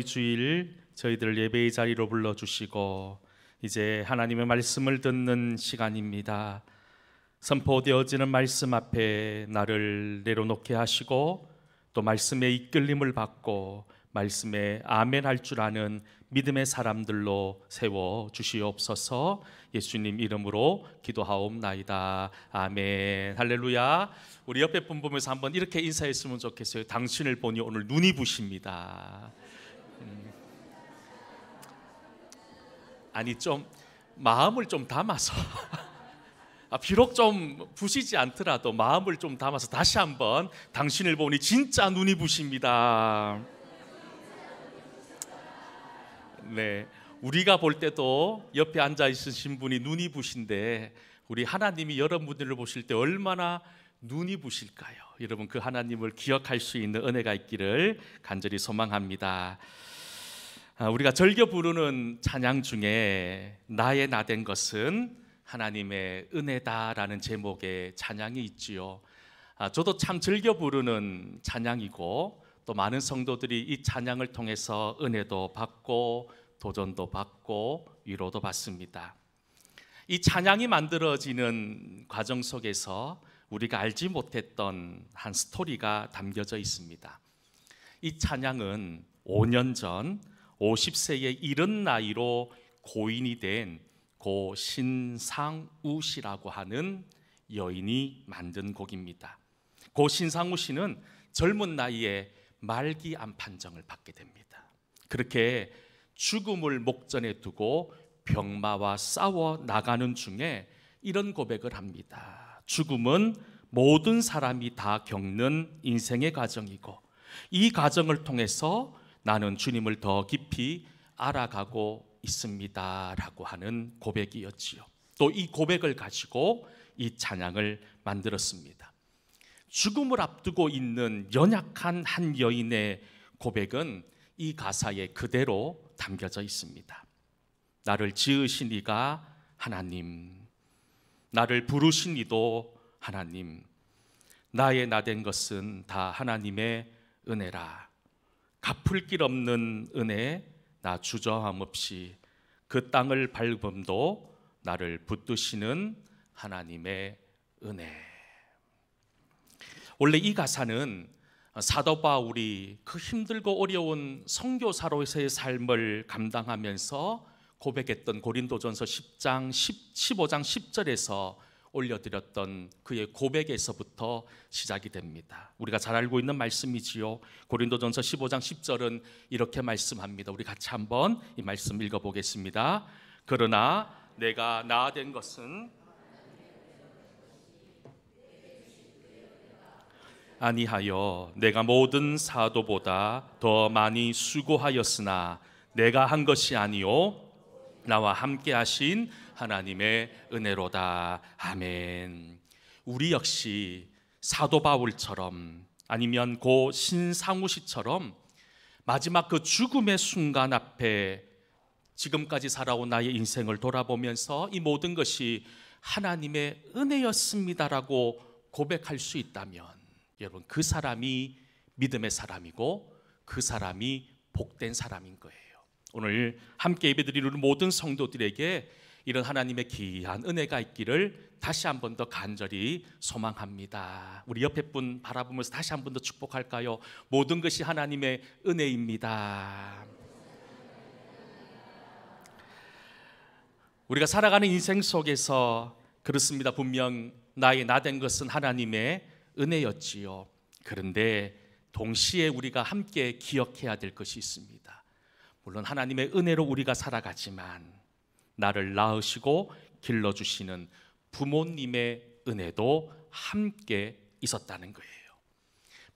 이 주일 저희들 예배의 자리로 불러주시고 이제 하나님의 말씀을 듣는 시간입니다. 선포되어지는 말씀 앞에 나를 내려놓게 하시고 또 말씀에 이끌림을 받고 말씀에 아멘 할 줄 아는 믿음의 사람들로 세워주시옵소서. 예수님 이름으로 기도하옵나이다. 아멘. 할렐루야. 우리 옆에 분 보면서 한번 이렇게 인사했으면 좋겠어요. 당신을 보니 오늘 눈이 부십니다. 아니 좀 마음을 좀 담아서 비록 좀 부시지 않더라도 마음을 좀 담아서 다시 한번 당신을 보니 진짜 눈이 부십니다. 네, 우리가 볼 때도 옆에 앉아 있으신 분이 눈이 부신데 우리 하나님이 여러분들을 보실 때 얼마나 눈이 부실까요? 여러분 그 하나님을 기억할 수 있는 은혜가 있기를 간절히 소망합니다. 우리가 즐겨 부르는 찬양 중에 나의 나 된 것은 하나님의 은혜다라는 제목의 찬양이 있지요. 저도 참 즐겨 부르는 찬양이고 또 많은 성도들이 이 찬양을 통해서 은혜도 받고 도전도 받고 위로도 받습니다. 이 찬양이 만들어지는 과정 속에서 우리가 알지 못했던 한 스토리가 담겨져 있습니다. 이 찬양은 5년 전 50세의 이른 나이로 고인이 된 고 신상우 씨라고 하는 여인이 만든 곡입니다. 고 신상우 씨는 젊은 나이에 말기 암 판정을 받게 됩니다. 그렇게 죽음을 목전에 두고 병마와 싸워 나가는 중에 이런 고백을 합니다. 죽음은 모든 사람이 다 겪는 인생의 과정이고 이 과정을 통해서 나는 주님을 더 깊이 알아가고 있습니다 라고 하는 고백이었지요. 또 이 고백을 가지고 이 찬양을 만들었습니다. 죽음을 앞두고 있는 연약한 한 여인의 고백은 이 가사에 그대로 담겨져 있습니다. 나를 지으신 이가 하나님, 나를 부르신 이도 하나님, 나의 나 된 것은 다 하나님의 은혜라. 갚을 길 없는 은혜, 나 주저함 없이 그 땅을 밟음도 나를 붙드시는 하나님의 은혜. 원래 이 가사는 사도 바울이 그 힘들고 어려운 선교사로서의 삶을 감당하면서 고백했던 고린도전서 15장 10절에서 올려드렸던 그의 고백에서부터 시작이 됩니다. 우리가 잘 알고 있는 말씀이지요. 고린도전서 15장 10절은 이렇게 말씀합니다. 우리 같이 한번 이 말씀 읽어보겠습니다. 그러나 내가 나 된 것은 아니하여 내가 모든 사도보다 더 많이 수고하였으나 내가 한 것이 아니요 나와 함께 하신 하나님의 은혜로다. 아멘. 우리 역시 사도 바울처럼 아니면 고 신상우 씨처럼 마지막 그 죽음의 순간 앞에 지금까지 살아온 나의 인생을 돌아보면서 이 모든 것이 하나님의 은혜였습니다라고 고백할 수 있다면 여러분 그 사람이 믿음의 사람이고 그 사람이 복된 사람인 거예요. 오늘 함께 예배드리는 모든 성도들에게 이런 하나님의 귀한 은혜가 있기를 다시 한 번 더 간절히 소망합니다. 우리 옆에 분 바라보면서 다시 한 번 더 축복할까요? 모든 것이 하나님의 은혜입니다. 우리가 살아가는 인생 속에서 그렇습니다. 분명 나의 나 된 것은 하나님의 은혜였지요. 그런데 동시에 우리가 함께 기억해야 될 것이 있습니다. 물론 하나님의 은혜로 우리가 살아가지만 나를 낳으시고 길러주시는 부모님의 은혜도 함께 있었다는 거예요.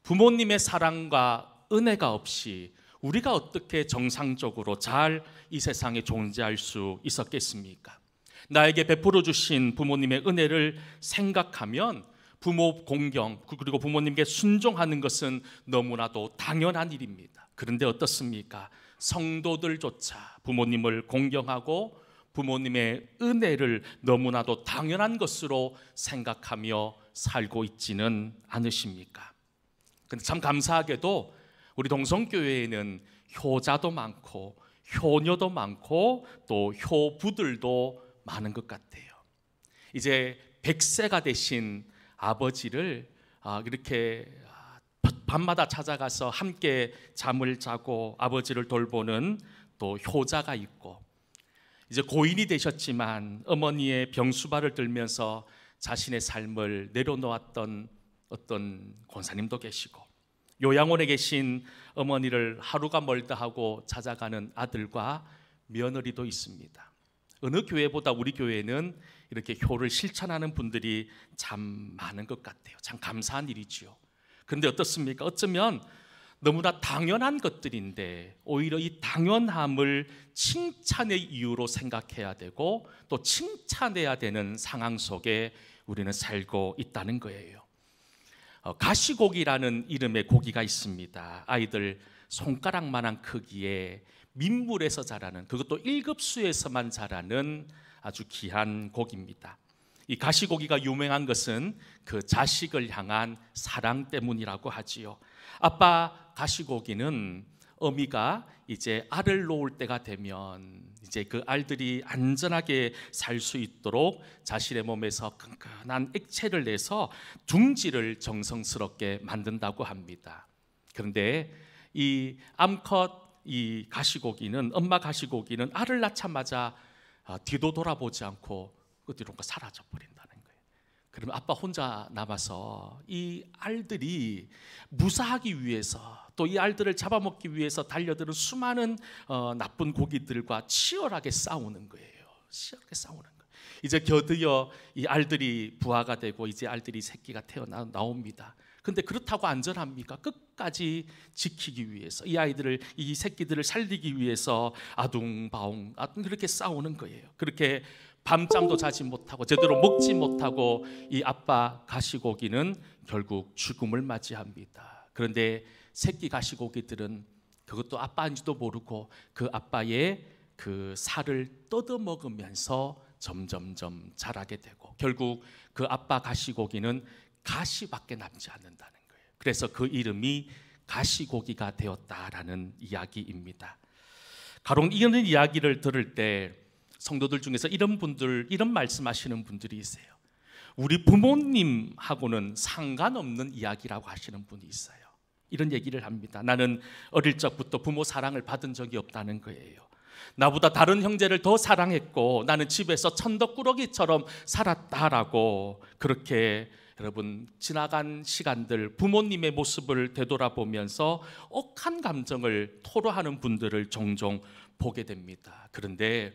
부모님의 사랑과 은혜가 없이 우리가 어떻게 정상적으로 잘 이 세상에 존재할 수 있었겠습니까? 나에게 베풀어 주신 부모님의 은혜를 생각하면 부모 공경 그리고 부모님께 순종하는 것은 너무나도 당연한 일입니다. 그런데 어떻습니까? 성도들조차 부모님을 공경하고 부모님의 은혜를 너무나도 당연한 것으로 생각하며 살고 있지는 않으십니까? 근데 참 감사하게도 우리 동성교회에는 효자도 많고 효녀도 많고 또 효부들도 많은 것 같아요. 이제 100세가 되신 아버지를 이렇게 밤마다 찾아가서 함께 잠을 자고 아버지를 돌보는 또 효자가 있고, 이제 고인이 되셨지만 어머니의 병수발을 들면서 자신의 삶을 내려놓았던 어떤 권사님도 계시고, 요양원에 계신 어머니를 하루가 멀다 하고 찾아가는 아들과 며느리도 있습니다. 어느 교회보다 우리 교회는 이렇게 효를 실천하는 분들이 참 많은 것 같아요. 참 감사한 일이지요. 그런데 어떻습니까? 어쩌면 너무나 당연한 것들인데 오히려 이 당연함을 칭찬의 이유로 생각해야 되고 또 칭찬해야 되는 상황 속에 우리는 살고 있다는 거예요. 가시고기라는 이름의 고기가 있습니다. 아이들 손가락만한 크기에 민물에서 자라는, 그것도 1급수에서만 자라는 아주 귀한 고기입니다. 이 가시고기가 유명한 것은 그 자식을 향한 사랑 때문이라고 하지요. 아빠 가시고기는 어미가 이제 알을 놓을 때가 되면 이제 그 알들이 안전하게 살 수 있도록 자신의 몸에서 끈끈한 액체를 내서 둥지를 정성스럽게 만든다고 합니다. 그런데 이 암컷 이 가시고기는, 엄마 가시고기는 알을 낳자마자 뒤도 돌아보지 않고 어디론가 사라져 버린다는 거예요. 그러면 아빠 혼자 남아서 이 알들이 무사하기 위해서, 또 이 알들을 잡아먹기 위해서 달려드는 수많은 나쁜 고기들과 치열하게 싸우는 거예요. 치열하게 싸우는 거예요. 이제 드디어 이 알들이 부화가 되고 이제 알들이 새끼가 나옵니다. 근데 그렇다고 안전합니까? 끝까지 지키기 위해서, 이 아이들을, 이 새끼들을 살리기 위해서 아둥바둥 그렇게 싸우는 거예요. 그렇게 밤잠도 자지 못하고 제대로 먹지 못하고 이 아빠 가시고기는 결국 죽음을 맞이합니다. 그런데 새끼 가시고기들은 그것도 아빠인지도 모르고 그 아빠의 그 살을 뜯어먹으면서 점점점 자라게 되고, 결국 그 아빠 가시고기는 가시밖에 남지 않는다는 거예요. 그래서 그 이름이 가시고기가 되었다라는 이야기입니다. 가령 이런 이야기를 들을 때 성도들 중에서 이런 분들, 이런 말씀하시는 분들이 있어요. 우리 부모님하고는 상관없는 이야기라고 하시는 분이 있어요. 이런 얘기를 합니다. 나는 어릴 적부터 부모 사랑을 받은 적이 없다는 거예요. 나보다 다른 형제를 더 사랑했고 나는 집에서 천덕꾸러기처럼 살았다라고, 그렇게 여러분 지나간 시간들 부모님의 모습을 되돌아보면서 억한 감정을 토로하는 분들을 종종 보게 됩니다. 그런데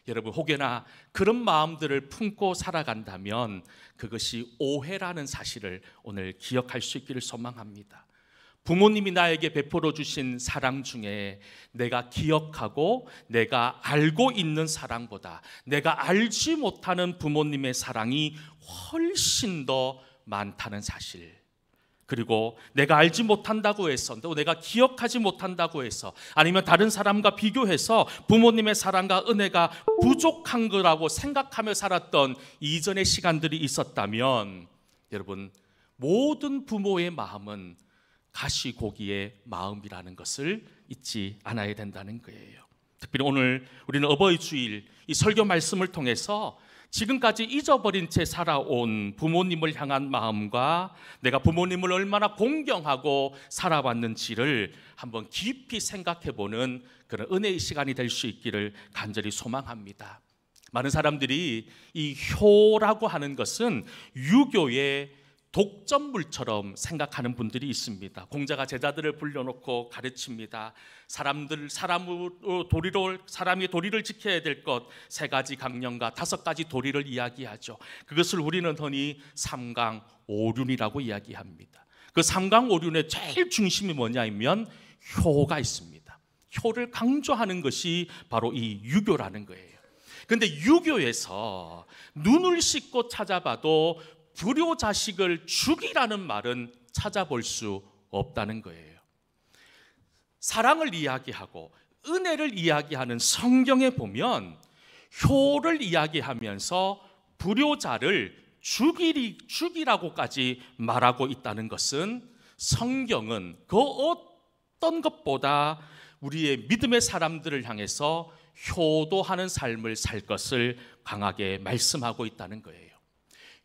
여러분, 혹여나 그런 마음들을 품고 살아간다면 그것이 오해라는 사실을 오늘 기억할 수 있기를 소망합니다. 부모님이 나에게 베풀어 주신 사랑 중에 내가 기억하고 내가 알고 있는 사랑보다 내가 알지 못하는 부모님의 사랑이 훨씬 더 많다는 사실, 그리고 내가 알지 못한다고 해서, 또 내가 기억하지 못한다고 해서, 아니면 다른 사람과 비교해서 부모님의 사랑과 은혜가 부족한 거라고 생각하며 살았던 이전의 시간들이 있었다면, 여러분, 모든 부모의 마음은 가시고기의 마음이라는 것을 잊지 않아야 된다는 거예요. 특별히 오늘 우리는 어버이 주일 이 설교 말씀을 통해서 지금까지 잊어버린 채 살아온 부모님을 향한 마음과 내가 부모님을 얼마나 공경하고 살아왔는지를 한번 깊이 생각해보는 그런 은혜의 시간이 될 수 있기를 간절히 소망합니다. 많은 사람들이 이 효라고 하는 것은 유교의 독점물처럼 생각하는 분들이 있습니다. 공자가 제자들을 불러놓고 가르칩니다. 사람이 도리를 지켜야 될 것 3가지 강령과 5가지 도리를 이야기하죠. 그것을 우리는 흔히 삼강오륜이라고 이야기합니다. 그 삼강오륜의 제일 중심이 뭐냐면 효가 있습니다. 효를 강조하는 것이 바로 이 유교라는 거예요. 그런데 유교에서 눈을 씻고 찾아봐도 불효 자식을 죽이라는 말은 찾아볼 수 없다는 거예요. 사랑을 이야기하고 은혜를 이야기하는 성경에 보면 효를 이야기하면서 불효자를 죽이라고까지 말하고 있다는 것은 성경은 그 어떤 것보다 우리의 믿음의 사람들을 향해서 효도하는 삶을 살 것을 강하게 말씀하고 있다는 거예요.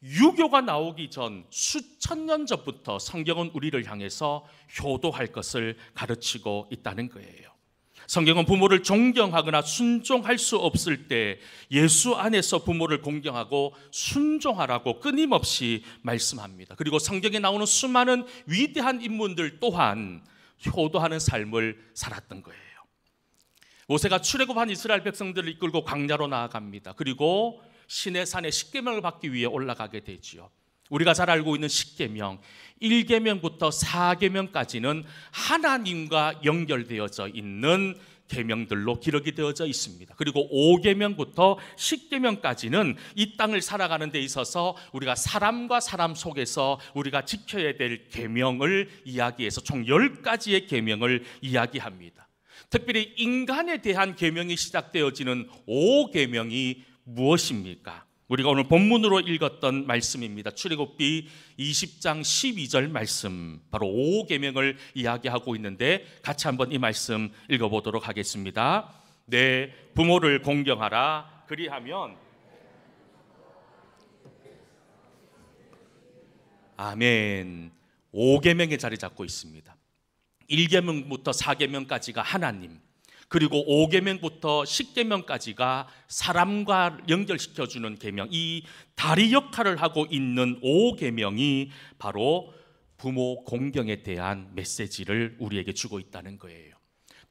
유교가 나오기 전 수천 년 전부터 성경은 우리를 향해서 효도할 것을 가르치고 있다는 거예요. 성경은 부모를 존경하거나 순종할 수 없을 때 예수 안에서 부모를 공경하고 순종하라고 끊임없이 말씀합니다. 그리고 성경에 나오는 수많은 위대한 인물들 또한 효도하는 삶을 살았던 거예요. 모세가 출애굽한 이스라엘 백성들을 이끌고 광야로 나아갑니다. 그리고 시내산에 십계명을 받기 위해 올라가게 되지요. 우리가 잘 알고 있는 십계명 1계명부터 4계명까지는 하나님과 연결되어져 있는 계명들로 기록이 되어져 있습니다. 그리고 5계명부터 10계명까지는 이 땅을 살아가는 데 있어서 우리가 사람과 사람 속에서 우리가 지켜야 될 계명을 이야기해서 총 10가지의 계명을 이야기합니다. 특별히 인간에 대한 계명이 시작되어지는 5계명이 무엇입니까? 우리가 오늘 본문으로 읽었던 말씀입니다. 출애굽기 20장 12절 말씀, 바로 5계명을 이야기하고 있는데 같이 한번 이 말씀 읽어보도록 하겠습니다. 내 부모를 공경하라. 그리하면 아멘. 5계명의 자리 잡고 있습니다. 1계명부터 4계명까지가 하나님, 그리고 5계명부터 10계명까지가 사람과 연결시켜주는 계명, 이 다리 역할을 하고 있는 5계명이 바로 부모 공경에 대한 메시지를 우리에게 주고 있다는 거예요.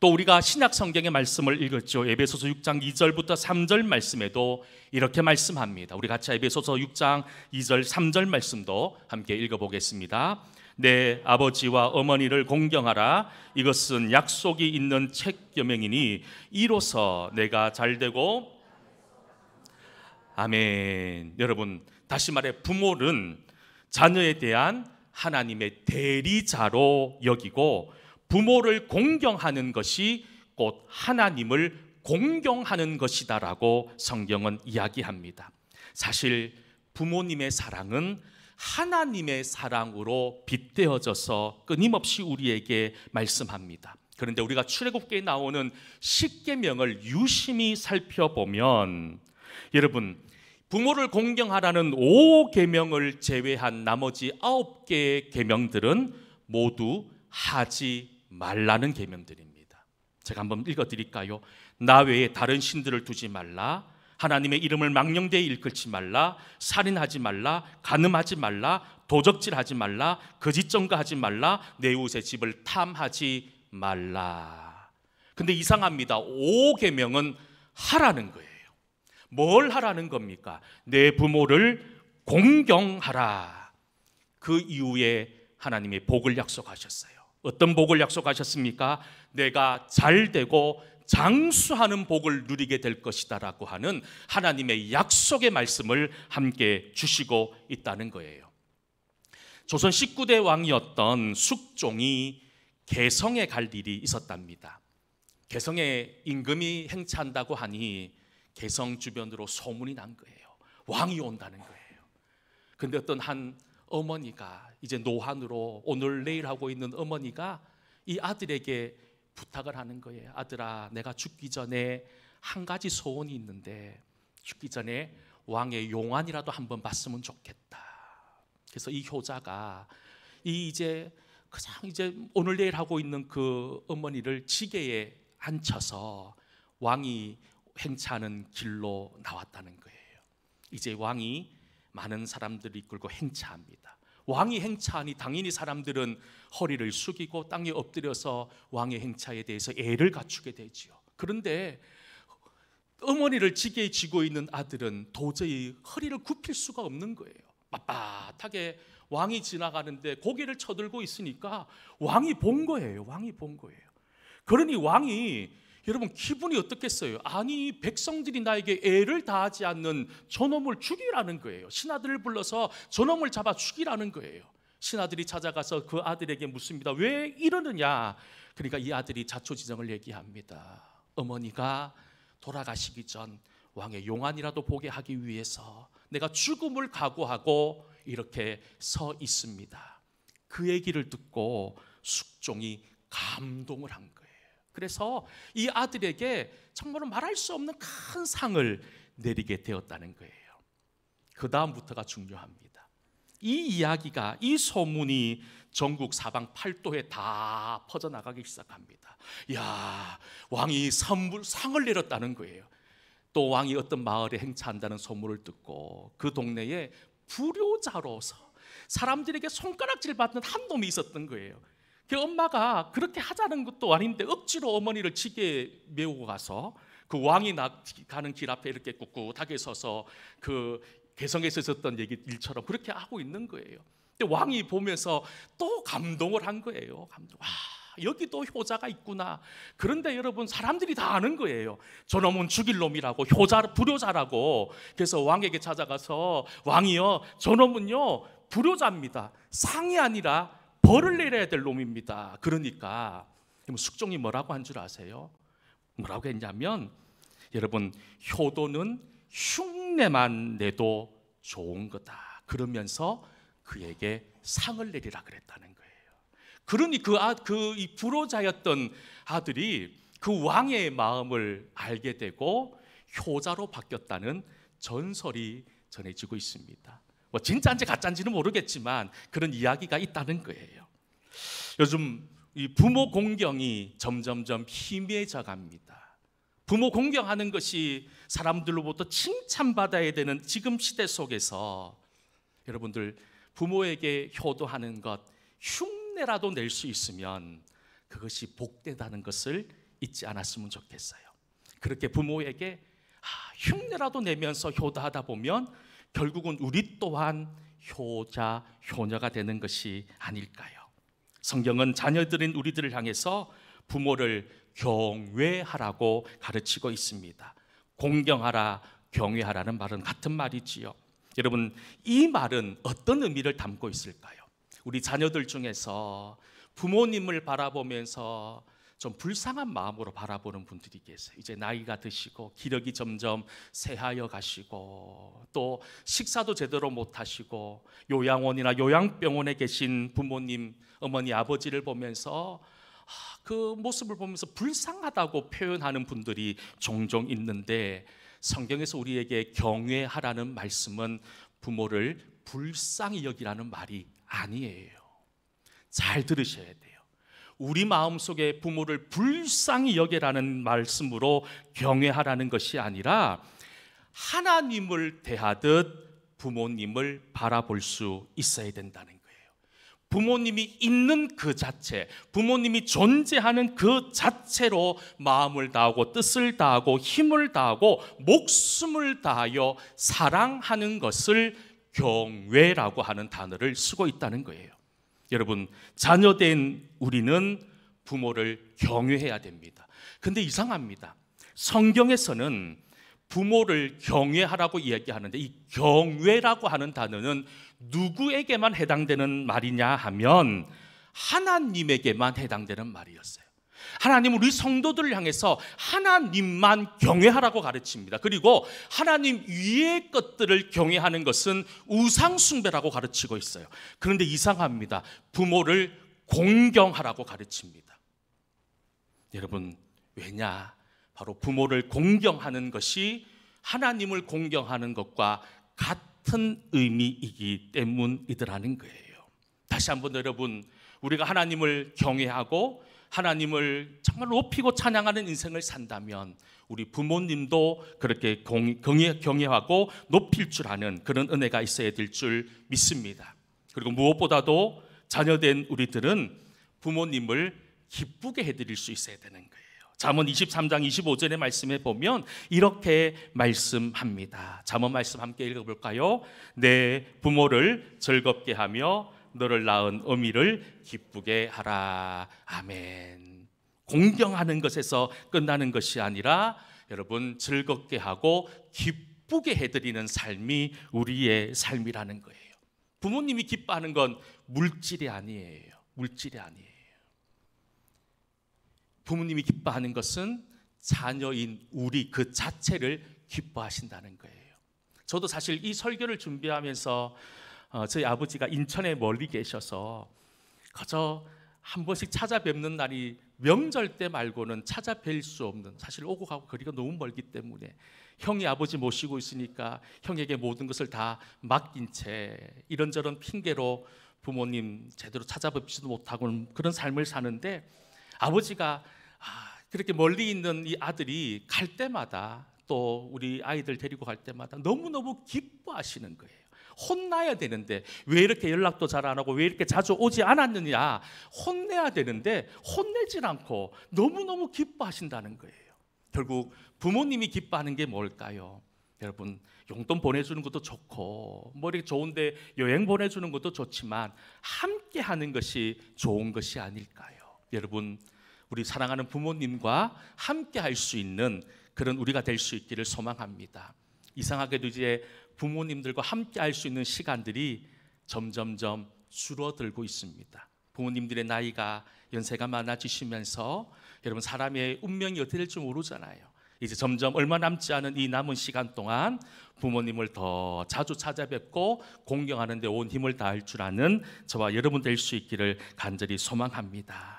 또 우리가 신약 성경의 말씀을 읽었죠. 에베소서 6장 2절부터 3절 말씀에도 이렇게 말씀합니다. 우리 같이 에베소서 6장 2절 3절 말씀도 함께 읽어보겠습니다. 내 아버지와 어머니를 공경하라. 이것은 약속이 있는 책계명이니 이로써 내가 잘되고. 아멘. 여러분, 다시 말해 부모는 자녀에 대한 하나님의 대리자로 여기고 부모를 공경하는 것이 곧 하나님을 공경하는 것이다라고 성경은 이야기합니다. 사실 부모님의 사랑은 하나님의 사랑으로 빗대어져서 끊임없이 우리에게 말씀합니다. 그런데 우리가 출애굽기에 나오는 십계명을 유심히 살펴보면 여러분, 부모를 공경하라는 5계명을 제외한 나머지 9개의 계명들은 모두 하지 말라는 계명들입니다. 제가 한번 읽어드릴까요? 나 외에 다른 신들을 두지 말라. 하나님의 이름을 망령되이 일컫지 말라. 살인하지 말라. 간음하지 말라. 도적질하지 말라. 거짓 증거하지 말라. 내 이웃의 집을 탐하지 말라. 근데 이상합니다. 5계명은 하라는 거예요. 뭘 하라는 겁니까? 내 부모를 공경하라. 그 이후에 하나님의 복을 약속하셨어요. 어떤 복을 약속하셨습니까? 내가 잘되고 장수하는 복을 누리게 될 것이다라고 하는 하나님의 약속의 말씀을 함께 주시고 있다는 거예요. 조선 19대 왕이었던 숙종이 개성에 갈 일이 있었답니다. 개성에 임금이 행차한다고 하니 개성 주변으로 소문이 난 거예요. 왕이 온다는 거예요. 근데 어떤 한 어머니가 이제 노한으로 오늘 내일 하고 있는 어머니가 이 아들에게 부탁을 하는 거예요. 아들아, 내가 죽기 전에 한 가지 소원이 있는데 죽기 전에 왕의 용안이라도 한번 봤으면 좋겠다. 그래서 이 효자가 이제 오늘 내일 하고 있는 그 어머니를 지게에 앉혀서 왕이 행차하는 길로 나왔다는 거예요. 이제 왕이 많은 사람들을 이끌고 행차합니다. 왕이 행차하니 당연히 사람들은 허리를 숙이고 땅에 엎드려서 왕의 행차에 대해서 애를 갖추게 되지요. 그런데 어머니를 지게에 쥐고 있는 아들은 도저히 허리를 굽힐 수가 없는 거예요. 빳빳하게 왕이 지나가는데 고개를 쳐들고 있으니까 왕이 본 거예요. 왕이 본 거예요. 그러니 왕이 여러분 기분이 어떻겠어요? 아니 백성들이 나에게 애를 다하지 않는 저놈을 죽이라는 거예요. 신하들을 불러서 저놈을 잡아 죽이라는 거예요. 신하들이 찾아가서 그 아들에게 묻습니다. 왜 이러느냐? 그러니까 이 아들이 자초지정을 얘기합니다. 어머니가 돌아가시기 전 왕의 용안이라도 보게 하기 위해서 내가 죽음을 각오하고 이렇게 서 있습니다. 그 얘기를 듣고 숙종이 감동을 한 거예요. 그래서 이 아들에게 정말로 말할 수 없는 큰 상을 내리게 되었다는 거예요. 그 다음부터가 중요합니다. 이 이야기가, 이 소문이 전국 사방 팔도에 다 퍼져나가기 시작합니다. 야, 왕이 상을 내렸다는 거예요. 또 왕이 어떤 마을에 행차한다는 소문을 듣고 그 동네에 불효자로서 사람들에게 손가락질 받는 한 놈이 있었던 거예요. 그 엄마가 그렇게 하자는 것도 아닌데 억지로 어머니를 집에 메우고 가서 그 왕이 가는 길 앞에 이렇게 꿋꿋하게 서서 그 개성에서 있었던 일처럼 그렇게 하고 있는 거예요. 근데 왕이 보면서 또 감동을 한 거예요. 와, 여기도 효자가 있구나. 그런데 여러분, 사람들이 다 아는 거예요. 저놈은 죽일 놈이라고, 불효자라고. 그래서 왕에게 찾아가서, 왕이요, 저놈은요 불효자입니다. 상이 아니라 벌을 내려야 될 놈입니다. 그러니까 숙종이 뭐라고 한 줄 아세요? 뭐라고 했냐면, 여러분, 효도는 흉내만 내도 좋은 거다. 그러면서 그에게 상을 내리라 그랬다는 거예요. 그러니 이 불효자였던 아들이 그 왕의 마음을 알게 되고 효자로 바뀌었다는 전설이 전해지고 있습니다. 뭐 진짜인지 가짜인지는 모르겠지만 그런 이야기가 있다는 거예요. 요즘 이 부모 공경이 점점점 희미해져 갑니다. 부모 공경하는 것이 사람들로부터 칭찬받아야 되는 지금 시대 속에서 여러분들, 부모에게 효도하는 것, 흉내라도 낼 수 있으면 그것이 복되다는 것을 잊지 않았으면 좋겠어요. 그렇게 부모에게 흉내라도 내면서 효도하다 보면 결국은 우리 또한 효자, 효녀가 되는 것이 아닐까요? 성경은 자녀들인 우리들을 향해서 부모를 경외하라고 가르치고 있습니다. 공경하라, 경외하라는 말은 같은 말이지요. 여러분, 이 말은 어떤 의미를 담고 있을까요? 우리 자녀들 중에서 부모님을 바라보면서 좀 불쌍한 마음으로 바라보는 분들이 계세요. 이제 나이가 드시고 기력이 점점 쇠하여 가시고 또 식사도 제대로 못 하시고 요양원이나 요양병원에 계신 부모님, 어머니, 아버지를 보면서 그 모습을 보면서 불쌍하다고 표현하는 분들이 종종 있는데, 성경에서 우리에게 경외하라는 말씀은 부모를 불쌍히 여기라는 말이 아니에요. 잘 들으셔야 돼요. 우리 마음속에 부모를 불쌍히 여기라는 말씀으로 경외하라는 것이 아니라 하나님을 대하듯 부모님을 바라볼 수 있어야 된다는 거예요. 부모님이 있는 그 자체, 부모님이 존재하는 그 자체로 마음을 다하고 뜻을 다하고 힘을 다하고 목숨을 다하여 사랑하는 것을 경외라고 하는 단어를 쓰고 있다는 거예요. 여러분, 자녀된 우리는 부모를 경외해야 됩니다. 근데 이상합니다. 성경에서는 부모를 경외하라고 이야기하는데 이 경외라고 하는 단어는 누구에게만 해당되는 말이냐 하면 하나님에게만 해당되는 말이었어요. 하나님은 우리 성도들을 향해서 하나님만 경외하라고 가르칩니다. 그리고 하나님 위의 것들을 경외하는 것은 우상숭배라고 가르치고 있어요. 그런데 이상합니다. 부모를 공경하라고 가르칩니다. 여러분, 왜냐? 바로 부모를 공경하는 것이 하나님을 공경하는 것과 같은 의미이기 때문이더라는 거예요. 다시 한번 여러분, 우리가 하나님을 경외하고 하나님을 정말 높이고 찬양하는 인생을 산다면 우리 부모님도 그렇게 경외하고 높일 줄 아는 그런 은혜가 있어야 될 줄 믿습니다. 그리고 무엇보다도 자녀된 우리들은 부모님을 기쁘게 해드릴 수 있어야 되는 거예요. 잠언 23장 25절의 말씀에 보면 이렇게 말씀합니다. 잠언 말씀 함께 읽어볼까요? 내 부모를 즐겁게 하며 너를 낳은 어미를 기쁘게 하라. 아멘. 공경하는 것에서 끝나는 것이 아니라 여러분, 즐겁게 하고 기쁘게 해드리는 삶이 우리의 삶이라는 거예요. 부모님이 기뻐하는 건 물질이 아니에요. 물질이 아니에요. 부모님이 기뻐하는 것은 자녀인 우리 그 자체를 기뻐하신다는 거예요. 저도 사실 이 설교를 준비하면서 저희 아버지가 인천에 멀리 계셔서 그저 한 번씩 찾아뵙는 날이 명절 때 말고는 찾아뵐 수 없는, 사실 오고 가고 거리가 너무 멀기 때문에 형이 아버지 모시고 있으니까 형에게 모든 것을 다 맡긴 채 이런저런 핑계로 부모님 제대로 찾아뵙지도 못하고 그런 삶을 사는데, 아버지가 그렇게 멀리 있는 이 아들이 갈 때마다, 또 우리 아이들 데리고 갈 때마다 너무너무 기뻐하시는 거예요. 혼나야 되는데 왜 이렇게 연락도 잘 안 하고 왜 이렇게 자주 오지 않았느냐, 혼내야 되는데 혼내질 않고 너무너무 기뻐하신다는 거예요. 결국 부모님이 기뻐하는 게 뭘까요? 여러분, 용돈 보내주는 것도 좋고 뭐 이렇게 좋은데 여행 보내주는 것도 좋지만 함께 하는 것이 좋은 것이 아닐까요? 여러분, 우리 사랑하는 부모님과 함께 할 수 있는 그런 우리가 될 수 있기를 소망합니다. 이상하게도 이제 부모님들과 함께 할 수 있는 시간들이 점점점 줄어들고 있습니다. 부모님들의 나이가, 연세가 많아지시면서 여러분, 사람의 운명이 어떻게 될지 모르잖아요. 이제 점점 얼마 남지 않은 이 남은 시간 동안 부모님을 더 자주 찾아뵙고 공경하는 데 온 힘을 다할 줄 아는 저와 여러분 될 수 있기를 간절히 소망합니다.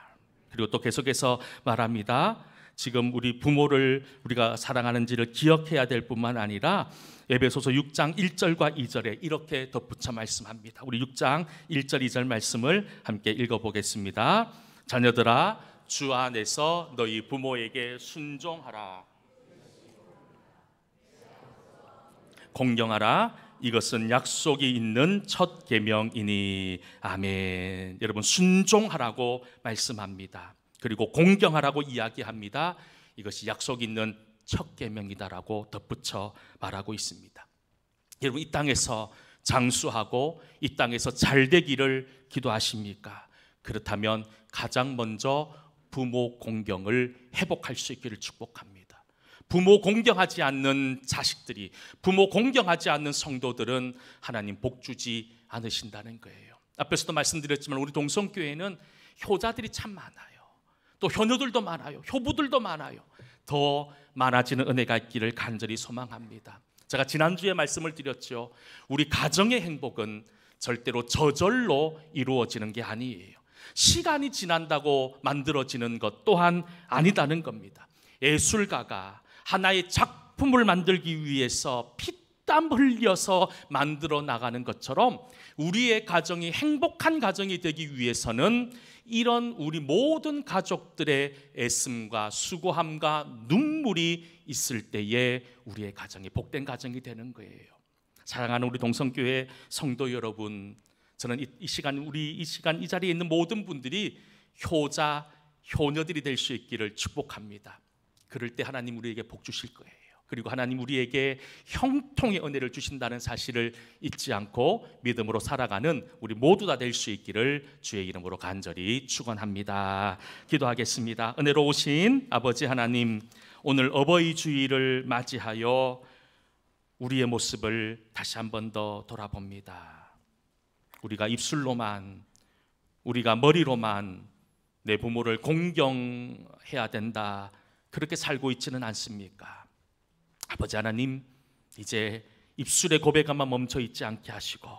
그리고 또 계속해서 말합니다. 지금 우리 부모를 우리가 사랑하는지를 기억해야 될 뿐만 아니라 에베소서 6장 1절과 2절에 이렇게 덧붙여 말씀합니다. 우리 6장 1절 2절 말씀을 함께 읽어보겠습니다. 자녀들아, 주 안에서 너희 부모에게 순종하라. 공경하라. 이것은 약속이 있는 첫 계명이니. 아멘. 여러분, 순종하라고 말씀합니다. 그리고 공경하라고 이야기합니다. 이것이 약속 있는 첫 계명이다라고 덧붙여 말하고 있습니다. 여러분, 이 땅에서 장수하고 이 땅에서 잘 되기를 기도하십니까? 그렇다면 가장 먼저 부모 공경을 회복할 수 있기를 축복합니다. 부모 공경하지 않는 자식들이, 부모 공경하지 않는 성도들은 하나님 복 주지 않으신다는 거예요. 앞에서도 말씀드렸지만 우리 동성교회는 효자들이 참 많아요. 또 효녀들도 많아요. 효부들도 많아요. 더 많아지는 은혜가 있기를 간절히 소망합니다. 제가 지난주에 말씀을 드렸죠. 우리 가정의 행복은 절대로 저절로 이루어지는 게 아니에요. 시간이 지난다고 만들어지는 것 또한 아니다는 겁니다. 예술가가 하나의 작품을 만들기 위해서 피땀 흘려서 만들어 나가는 것처럼 우리의 가정이 행복한 가정이 되기 위해서는 이런 우리 모든 가족들의 애씀과 수고함과 눈물이 있을 때에 우리의 가정이 복된 가정이 되는 거예요. 사랑하는 우리 동성교회 성도 여러분, 저는 이 시간 이 자리에 있는 모든 분들이 효자, 효녀들이 될 수 있기를 축복합니다. 그럴 때 하나님 우리에게 복 주실 거예요. 그리고 하나님 우리에게 형통의 은혜를 주신다는 사실을 잊지 않고 믿음으로 살아가는 우리 모두 다 될 수 있기를 주의 이름으로 간절히 축원합니다. 기도하겠습니다. 은혜로우신 아버지 하나님, 오늘 어버이 주일을 맞이하여 우리의 모습을 다시 한 번 더 돌아봅니다. 우리가 입술로만, 우리가 머리로만 내 부모를 공경해야 된다, 그렇게 살고 있지는 않습니까? 아버지 하나님, 이제 입술의 고백만 멈춰 있지 않게 하시고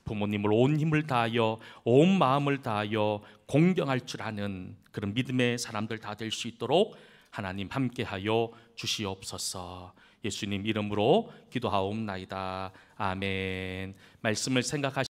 부모님을 온 힘을 다하여, 온 마음을 다하여 공경할 줄 아는 그런 믿음의 사람들 다 될 수 있도록 하나님 함께하여 주시옵소서. 예수님 이름으로 기도하옵나이다. 아멘. 말씀을 생각하시